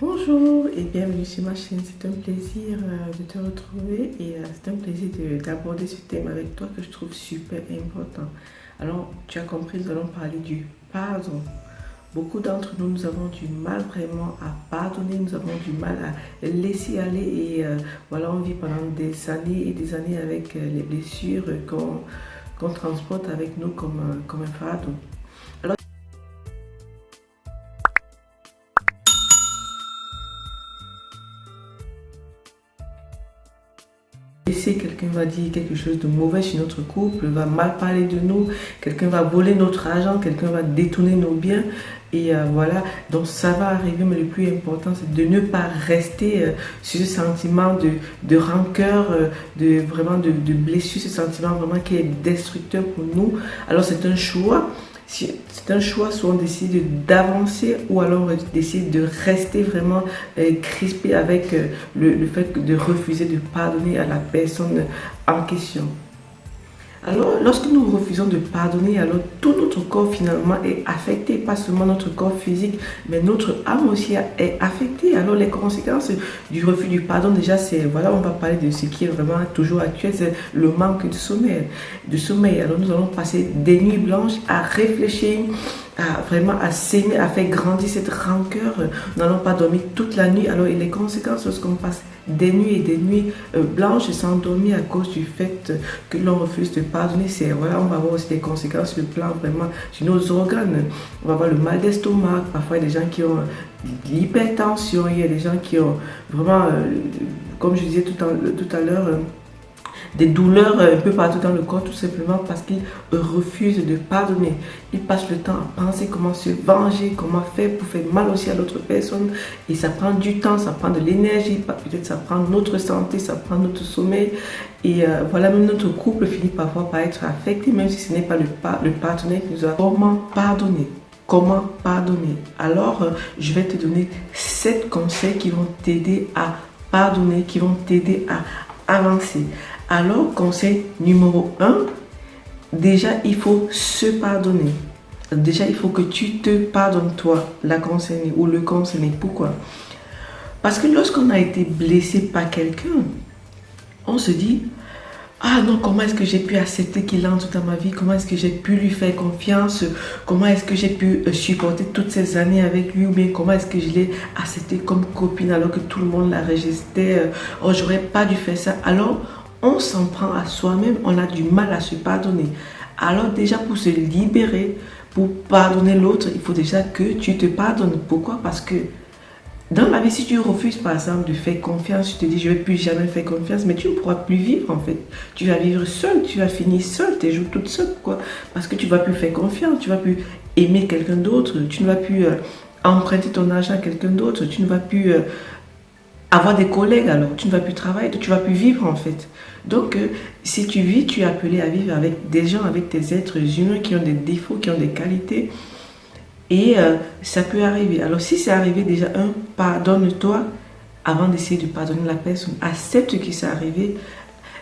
Bonjour et bienvenue sur ma chaîne. C'est un plaisir de te retrouver et c'est un plaisir d'aborder ce thème avec toi que je trouve super important. Alors, tu as compris, nous allons parler du pardon. Beaucoup d'entre nous, nous avons du mal vraiment à pardonner, nous avons du mal à laisser aller et voilà, on vit pendant des années et des années avec les blessures qu'on transporte avec nous comme un fardeau. Alors, si quelqu'un va dire quelque chose de mauvais sur notre couple, va mal parler de nous, quelqu'un va voler notre argent, quelqu'un va détourner nos biens. Et voilà, donc ça va arriver, mais le plus important, c'est de ne pas rester sur ce sentiment de rancœur, de blessure, ce sentiment vraiment qui est destructeur pour nous. Alors c'est un choix. C'est un choix, soit on décide d'avancer ou alors on décide de rester vraiment crispé avec le fait de refuser de pardonner à la personne en question. Alors, lorsque nous refusons de pardonner, alors tout notre corps finalement est affecté, pas seulement notre corps physique, mais notre âme aussi est affectée. Alors, les conséquences du refus du pardon, déjà, c'est, voilà, on va parler de ce qui est vraiment toujours actuel, c'est le manque de sommeil. Alors, nous allons passer des nuits blanches à réfléchir, à s'aimer, à faire grandir cette rancœur. Nous n'allons pas dormir toute la nuit. Alors, et les conséquences lorsqu'on passe des nuits et des nuits blanches sans dormir à cause du fait que l'on refuse de pardonner, c'est voilà, on va avoir aussi des conséquences sur le plan vraiment sur nos organes. On va avoir le mal d'estomac, parfois il y a des gens qui ont l'hypertension, il y a des gens qui ont vraiment, comme je disais tout à l'heure, des douleurs un peu partout dans le corps, tout simplement parce qu'ils refusent de pardonner. Ils passent le temps à penser comment se venger, comment faire pour faire mal aussi à l'autre personne. Et ça prend du temps, ça prend de l'énergie, peut-être ça prend notre santé, ça prend notre sommeil. Et voilà, même notre couple finit parfois par être affecté, même si ce n'est pas le partenaire qui nous a. Comment pardonner? Comment pardonner? Alors, je vais te donner 7 conseils qui vont t'aider à pardonner, qui vont t'aider à avancer. Alors, conseil numéro 1, déjà, il faut se pardonner. Déjà, il faut que tu te pardonnes, toi, la concernée ou le concerné. Pourquoi? Parce que lorsqu'on a été blessé par quelqu'un, on se dit, ah non, comment est-ce que j'ai pu accepter qu'il entre dans ma vie? Comment est-ce que j'ai pu lui faire confiance? Comment est-ce que j'ai pu supporter toutes ces années avec lui? Ou bien comment est-ce que je l'ai accepté comme copine alors que tout le monde la rejetait? Oh, j'aurais pas dû faire ça. Alors, on s'en prend à soi-même, on a du mal à se pardonner. Alors déjà, pour se libérer, pour pardonner l'autre, il faut déjà que tu te pardonnes. Pourquoi? Parce que dans la vie, si tu refuses par exemple de faire confiance, tu te dis je ne vais plus jamais faire confiance, mais tu ne pourras plus vivre en fait. Tu vas vivre seul, tu vas finir seul, tes jours toute seule. Pourquoi? Parce que tu ne vas plus faire confiance, tu ne vas plus aimer quelqu'un d'autre, tu ne vas plus emprunter ton argent à quelqu'un d'autre, tu ne vas plus avoir des collègues, alors tu ne vas plus travailler, tu ne vas plus vivre en fait. Donc si tu vis, tu es appelé à vivre avec des gens, avec des êtres humains qui ont des défauts, qui ont des qualités. Et ça peut arriver. Alors si c'est arrivé, déjà, pardonne-toi avant d'essayer de pardonner la personne. Accepte que c'est arrivé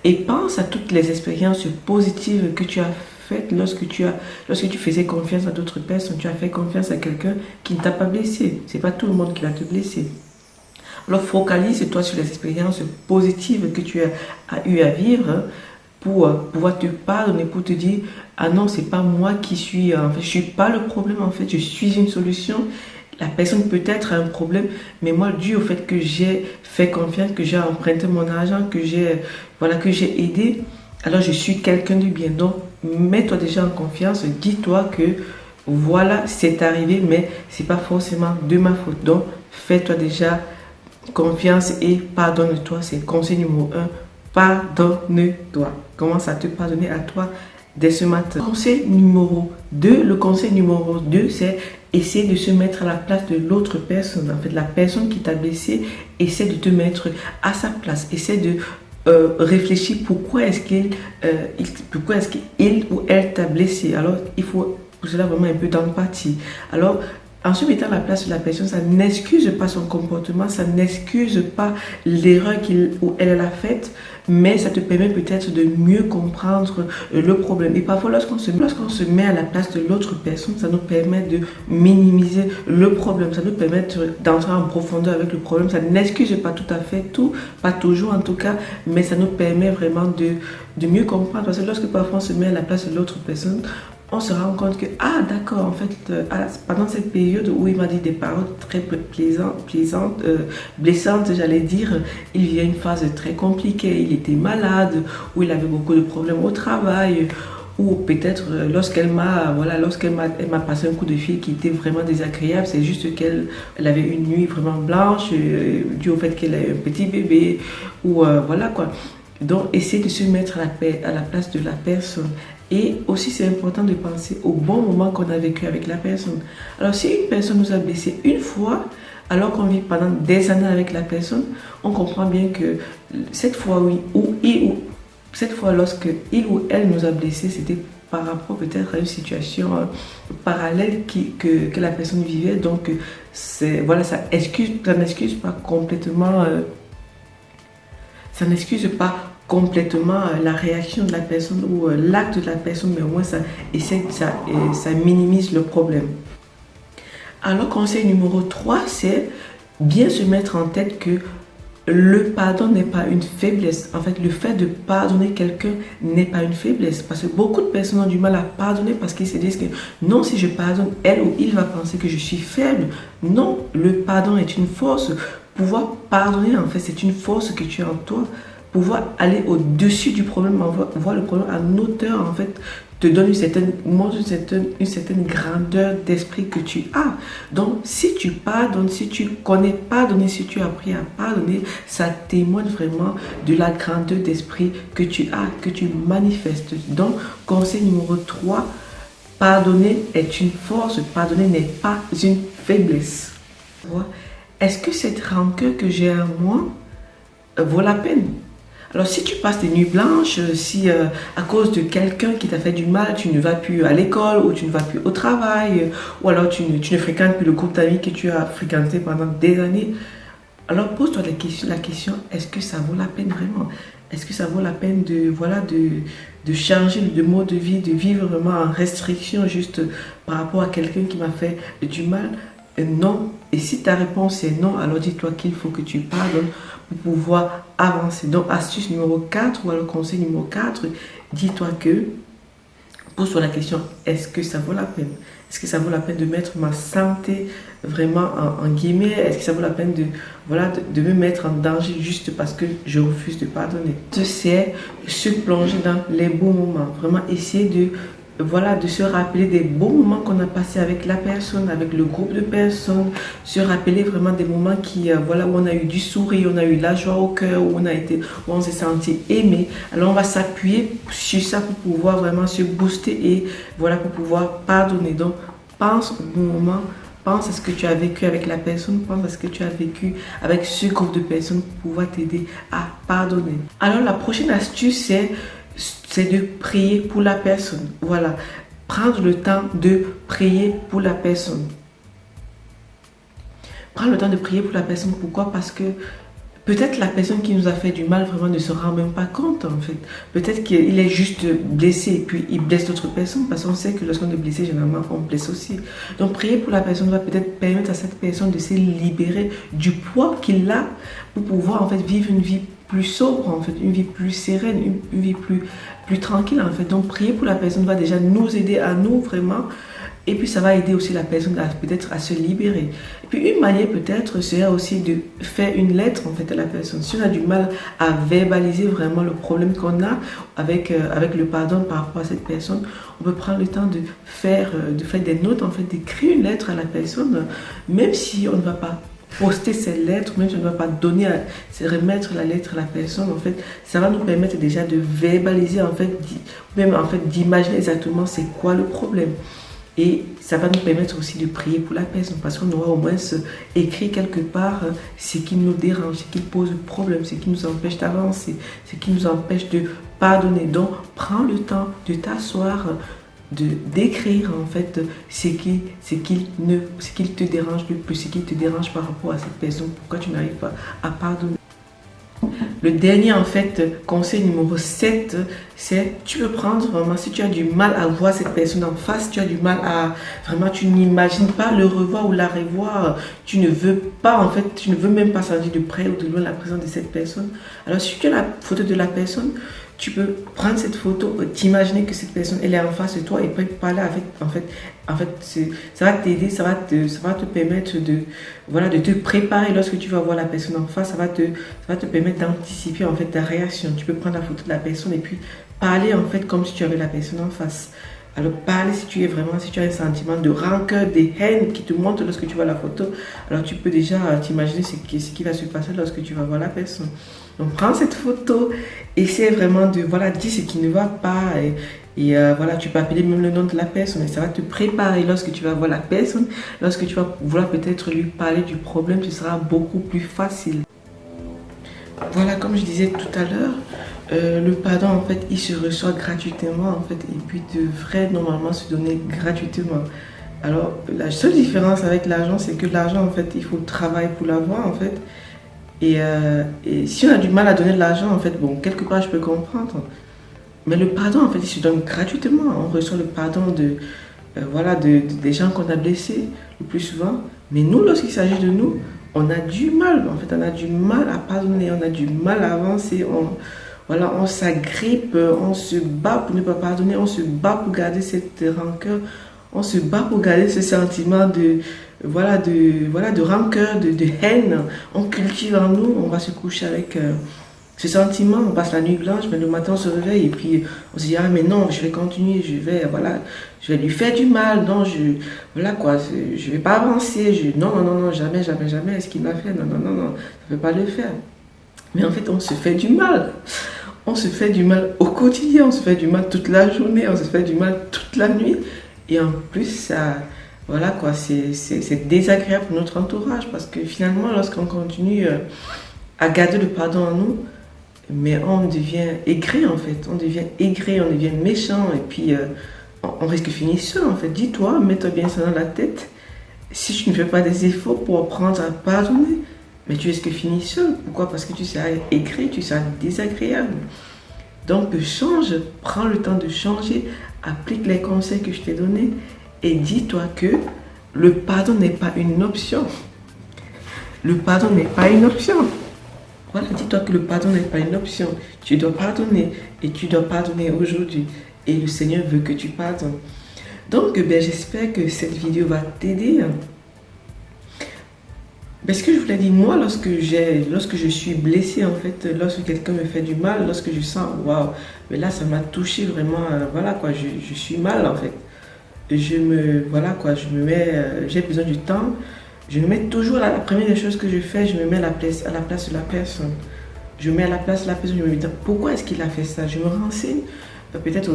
et pense à toutes les expériences positives que tu as faites lorsque tu faisais confiance à d'autres personnes. Tu as fait confiance à quelqu'un qui ne t'a pas blessé. Ce n'est pas tout le monde qui va te blesser. Alors focalise-toi sur les expériences positives que tu as eu à vivre pour pouvoir te pardonner, pour te dire ah non, c'est pas moi qui suis, en fait, je suis pas le problème, en fait, je suis une solution. La personne peut-être a un problème, mais moi, dû au fait que j'ai fait confiance, que j'ai emprunté mon argent, que j'ai aidé, alors je suis quelqu'un de bien. Donc, mets-toi déjà en confiance, dis-toi que voilà, c'est arrivé, mais c'est pas forcément de ma faute. Donc, fais-toi déjà confiance et pardonne-toi. C'est le conseil numéro 1. Pardonne-toi. Commence à te pardonner à toi dès ce matin. Le conseil numéro 2, c'est essayer de se mettre à la place de l'autre personne. En fait, la personne qui t'a blessé, essaie de te mettre à sa place. Essaie de réfléchir pourquoi est-ce qu'il ou elle t'a blessé. Alors, il faut pour cela vraiment un peu d'empathie. Alors, En se mettant à la place de la personne, ça n'excuse pas son comportement, ça n'excuse pas l'erreur qu'il ou elle a faite, mais ça te permet peut-être de mieux comprendre le problème. Et parfois, lorsqu'on se met à la place de l'autre personne, ça nous permet de minimiser le problème, ça nous permet d'entrer en profondeur avec le problème. Ça n'excuse pas tout à fait tout, pas toujours en tout cas, mais ça nous permet vraiment de mieux comprendre. Parce que lorsque parfois on se met à la place de l'autre personne, on se rend compte que, ah d'accord, en fait, pendant cette période où il m'a dit des paroles très blessantes, j'allais dire, il vivait une phase très compliquée, il était malade, ou il avait beaucoup de problèmes au travail, ou peut-être lorsqu'elle m'a passé un coup de fil qui était vraiment désagréable, c'est juste qu'elle avait une nuit vraiment blanche, dû au fait qu'elle a un petit bébé, ou voilà quoi. Donc, essayer de se mettre à la place de la personne. Et aussi, c'est important de penser au bon moment qu'on a vécu avec la personne. Alors, si une personne nous a blessés une fois, alors qu'on vit pendant des années avec la personne, on comprend bien que cette fois, oui, cette fois, lorsque il ou elle nous a blessés, c'était par rapport peut-être à une situation parallèle que la personne vivait. Donc, voilà, ça n'excuse pas complètement. Ça n'excuse pas complètement la réaction de la personne ou l'acte de la personne, mais au moins ça minimise le problème. Alors, conseil numéro 3, c'est bien se mettre en tête que le pardon n'est pas une faiblesse. En fait, le fait de pardonner quelqu'un n'est pas une faiblesse. Parce que beaucoup de personnes ont du mal à pardonner parce qu'ils se disent que non, si je pardonne, elle ou il va penser que je suis faible. Non, le pardon est une force. Pouvoir pardonner, en fait, c'est une force que tu as en toi. Pouvoir aller au-dessus du problème, voir le problème en hauteur, en fait, te donne montre une certaine grandeur d'esprit que tu as. Donc, si tu pardonnes, si tu connais pardonner, si tu as appris à pardonner, ça témoigne vraiment de la grandeur d'esprit que tu as, que tu manifestes. Donc, conseil numéro 3, pardonner est une force, pardonner n'est pas une faiblesse. Est-ce que cette rancœur que j'ai en moi vaut la peine? Alors, si tu passes des nuits blanches, si à cause de quelqu'un qui t'a fait du mal, tu ne vas plus à l'école ou tu ne vas plus au travail, ou alors tu ne fréquentes plus le groupe d'amis que tu as fréquenté pendant des années, alors pose-toi la question, est-ce que ça vaut la peine vraiment? Est-ce que ça vaut la peine de changer de mode de vie, de vivre vraiment en restriction juste par rapport à quelqu'un qui m'a fait du mal? Non. Et si ta réponse est non, alors dis-toi qu'il faut que tu pardonnes pour pouvoir avancer. Donc, astuce numéro 4 ou alors conseil numéro 4, dis-toi que, pose-toi la question, est-ce que ça vaut la peine? Est-ce que ça vaut la peine de mettre ma santé vraiment en guillemets? Est-ce que ça vaut la peine de me mettre en danger juste parce que je refuse de pardonner? C'est se plonger dans les bons moments. Vraiment essayer de se rappeler des bons moments qu'on a passés avec la personne, avec le groupe de personnes, se rappeler vraiment des moments où on a eu du sourire, on a eu la joie au cœur, où on s'est senti aimé. Alors on va s'appuyer sur ça pour pouvoir vraiment se booster et pour pouvoir pardonner. Donc pense au bon moment, pense à ce que tu as vécu avec la personne, pense à ce que tu as vécu avec ce groupe de personnes pour pouvoir t'aider à pardonner. Alors la prochaine astuce, c'est de prier pour la personne. Voilà, prendre le temps de prier pour la personne. Prendre le temps de prier pour la personne. Pourquoi? Parce que peut-être la personne qui nous a fait du mal vraiment ne se rend même pas compte en fait. Peut-être qu'il est juste blessé et puis il blesse d'autres personnes parce qu'on sait que lorsqu'on est blessé, généralement on blesse aussi. Donc prier pour la personne va peut-être permettre à cette personne de se libérer du poids qu'il a pour pouvoir en fait vivre une vie plus sobre en fait, une vie plus sereine, une vie plus tranquille en fait. Donc prier pour la personne va déjà nous aider à nous vraiment. Et puis ça va aider aussi la personne peut-être à se libérer. Et puis une manière peut-être serait aussi de faire une lettre en fait à la personne. Si on a du mal à verbaliser vraiment le problème qu'on a avec le pardon par rapport à cette personne, on peut prendre le temps de faire des notes en fait, d'écrire une lettre à la personne, même si on ne va pas poster cette lettre, même si on ne va pas remettre la lettre à la personne, en fait, ça va nous permettre déjà de verbaliser en fait, même en fait d'imaginer exactement c'est quoi le problème. Et ça va nous permettre aussi de prier pour la personne parce qu'on aura au moins écrit quelque part ce qui nous dérange, ce qui pose problème, ce qui nous empêche d'avancer, ce qui nous empêche de pardonner. Donc, prends le temps de t'asseoir, d'écrire en fait ce qui te dérange le plus, ce qui te dérange par rapport à cette personne, pourquoi tu n'arrives pas à pardonner. Le dernier, en fait, conseil numéro 7, c'est tu peux prendre vraiment, si tu as du mal à voir cette personne en face, tu as du mal à, vraiment, tu n'imagines pas le revoir ou la revoir, tu ne veux pas, en fait, tu ne veux même pas sentir de près ou de loin la présence de cette personne. Alors, si tu as la photo de la personne, tu peux prendre cette photo, t'imaginer que cette personne, elle est en face de toi et puis parler avec, ça va t'aider, ça va te permettre de, voilà, de te préparer lorsque tu vas voir la personne en face, ça va te permettre d'anticiper, en fait, ta réaction. Tu peux prendre la photo de la personne et puis parler, en fait, comme si tu avais la personne en face. Alors, parler si tu as un sentiment de rancœur, de haine qui te montre lorsque tu vois la photo, alors tu peux déjà t'imaginer ce qui va se passer lorsque tu vas voir la personne. Donc, prends cette photo, essaie vraiment de, voilà, dire ce qui ne va pas voilà, tu peux appeler même le nom de la personne et ça va te préparer lorsque tu vas voir la personne, lorsque tu vas vouloir peut-être lui parler du problème, ce sera beaucoup plus facile. Voilà, comme je disais tout à l'heure, le pardon, en fait, il se reçoit gratuitement, en fait, et puis devrait normalement se donner gratuitement. Alors, la seule différence avec l'argent, c'est que l'argent, en fait, il faut travailler pour l'avoir, en fait. Et si on a du mal à donner de l'argent, en fait, bon, quelque part, je peux comprendre. Mais le pardon, en fait, il se donne gratuitement. On reçoit le pardon des gens qu'on a blessés, le plus souvent. Mais nous, lorsqu'il s'agit de nous, on a du mal. En fait, on a du mal à pardonner, on a du mal à avancer. On s'agrippe, on se bat pour ne pas pardonner, on se bat pour garder cette rancœur, on se bat pour garder ce sentiment de rancœur, de haine. On cultive en nous, on va se coucher avec ce sentiment, on passe la nuit blanche, mais le matin on se réveille et puis on se dit ah mais non, je vais continuer, je vais lui faire du mal, non, je vais pas avancer, non, jamais, est-ce qu'il m'a fait, non, je ne vais pas le faire. Mais en fait, on se fait du mal. On se fait du mal au quotidien, on se fait du mal toute la journée, on se fait du mal toute la nuit. Et en plus, c'est désagréable pour notre entourage parce que finalement, lorsqu'on continue à garder le pardon en nous, mais on devient aigri en fait. On devient aigri, on devient méchant et puis on risque de finir seul en fait. Dis-toi, mets-toi bien ça dans la tête. Si tu ne fais pas des efforts pour apprendre à pardonner, mais tu risques de finir seul. Pourquoi? Parce que tu seras aigri, tu seras désagréable. Donc change, prends le temps de changer, applique les conseils que je t'ai donnés et dis-toi que le pardon n'est pas une option. Le pardon n'est pas une option. Voilà, dis-toi que le pardon n'est pas une option. Tu dois pardonner et tu dois pardonner aujourd'hui. Et le Seigneur veut que tu pardonnes. Donc, j'espère que cette vidéo va t'aider. Parce que je vous l'ai dit, moi, lorsque je suis blessée, en fait, lorsque quelqu'un me fait du mal, lorsque je sens, waouh, mais là, ça m'a touché vraiment, je suis mal, en fait. J'ai besoin du temps. Je me mets toujours, la première des choses que je fais, je me mets à la place de la personne. Je me mets à la place de la personne, je me dis, pourquoi est-ce qu'il a fait ça? Je me renseigne. Peut-être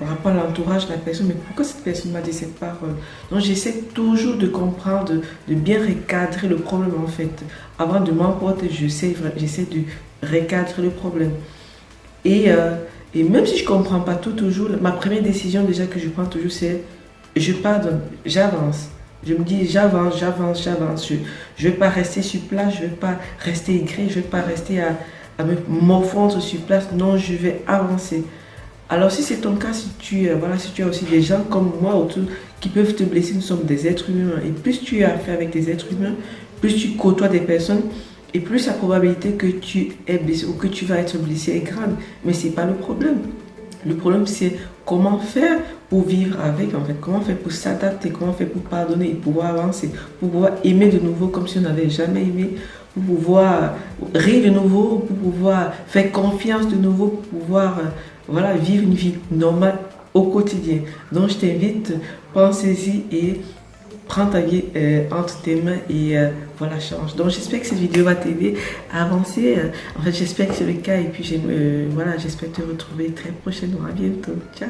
par rapport à l'entourage de la personne, mais pourquoi cette personne m'a dit cette parole? Donc j'essaie toujours de comprendre, de bien recadrer le problème en fait. Avant de m'emporter, j'essaie de recadrer le problème. Et même si je ne comprends pas tout toujours, ma première décision déjà que je prends toujours c'est je pardonne, j'avance. Je me dis j'avance. Je ne vais pas rester sur place, je ne vais pas rester aigri, je ne vais pas rester à me morfondre sur place. Non, je vais avancer. Alors si c'est ton cas, si tu as aussi des gens comme moi autour qui peuvent te blesser, nous sommes des êtres humains. Et plus tu as affaire avec des êtres humains, plus tu côtoies des personnes, et plus la probabilité que tu es blessé ou que tu vas être blessé est grande. Mais ce n'est pas le problème. Le problème c'est comment faire pour vivre avec, en fait. Comment faire pour s'adapter, comment faire pour pardonner et pouvoir avancer, pour pouvoir aimer de nouveau comme si on n'avait jamais aimé, pour pouvoir rire de nouveau, pour pouvoir faire confiance de nouveau, pour pouvoir vivre une vie normale au quotidien. Donc je t'invite, pensez-y et prends ta vie entre tes mains et change. Donc j'espère que cette vidéo va t'aider à avancer. En fait, j'espère que c'est le cas et puis j'espère te retrouver très prochainement. À bientôt. Ciao.